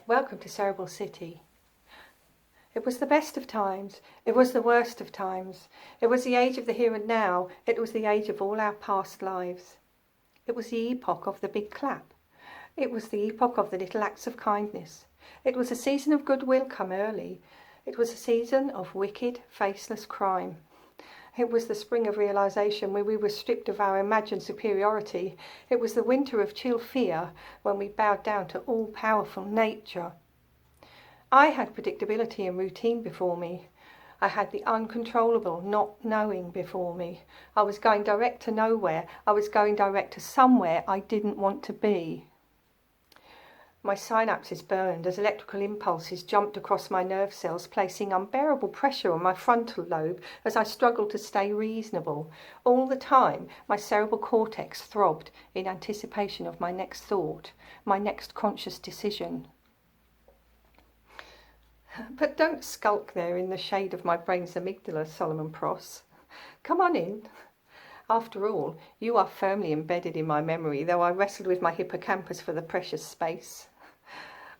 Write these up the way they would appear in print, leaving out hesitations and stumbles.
Welcome to Cerebral City. It was the best of times, it was the worst of times, it was the age of the here and now, it was the age of all our past lives. It was the epoch of the big clap, it was the epoch of the little acts of kindness, it was a season of goodwill come early, it was a season of wicked, faceless crime. It was the spring of realisation where we were stripped of our imagined superiority. It was the winter of chill fear when we bowed down to all-powerful nature. I had predictability and routine before me. I had the uncontrollable not knowing before me. I was going direct to nowhere. I was going direct to somewhere I didn't want to be. My synapses burned as electrical impulses jumped across my nerve cells, placing unbearable pressure on my frontal lobe as I struggled to stay reasonable. All the time, my cerebral cortex throbbed in anticipation of my next thought, my next conscious decision. But don't skulk there in the shade of my brain's amygdala, Solomon Pross. Come on in. After all, you are firmly embedded in my memory, though I wrestled with my hippocampus for the precious space.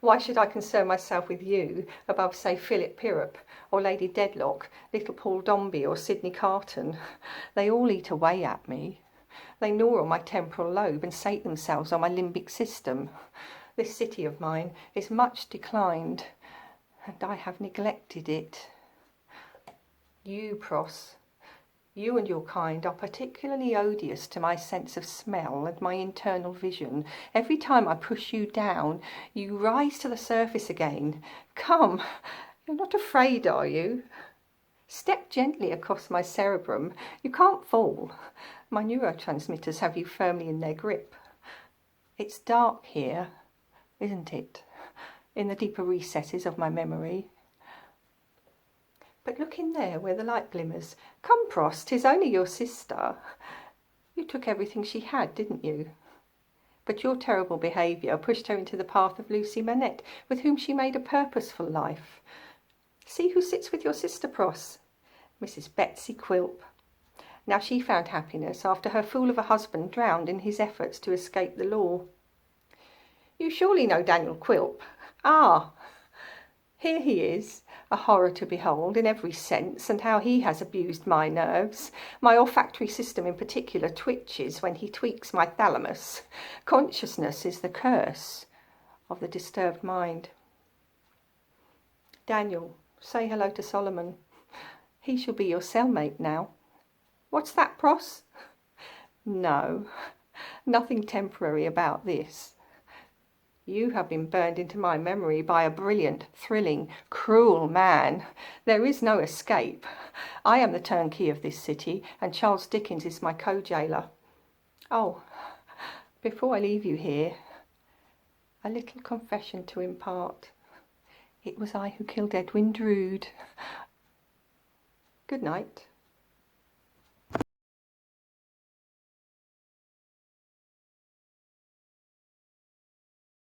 Why should I concern myself with you above, say, Philip Pirrop, or Lady Dedlock, little Paul Dombey, or Sidney Carton? They all eat away at me. They gnaw on my temporal lobe and sate themselves on my limbic system. This city of mine is much declined, and I have neglected it. You, Pross, you and your kind are particularly odious to my sense of smell and my internal vision. Every time I push you down, you rise to the surface again. Come, you're not afraid, are you? Step gently across my cerebrum. You can't fall. My neurotransmitters have you firmly in their grip. It's dark here, isn't it? In the deeper recesses of my memory. But look in there where the light glimmers. Come, Pross, 'tis only your sister. You took everything she had, didn't you? But your terrible behaviour pushed her into the path of Lucy Manette, with whom she made a purposeful life. See who sits with your sister, Pross? Mrs. Betsy Quilp. Now she found happiness after her fool of a husband drowned in his efforts to escape the law. You surely know Daniel Quilp. Ah, here he is, a horror to behold in every sense, and how he has abused my nerves. My olfactory system in particular twitches when he tweaks my thalamus. Consciousness is the curse of the disturbed mind. Daniel, say hello to Solomon. He shall be your cellmate now. What's that, Pross? No, nothing temporary about this. You have been burned into my memory by a brilliant, thrilling, cruel man. There is no escape. I am the turnkey of this city, and Charles Dickens is my co-jailer. Oh, before I leave you here, a little confession to impart. It was I who killed Edwin Drood. Good night.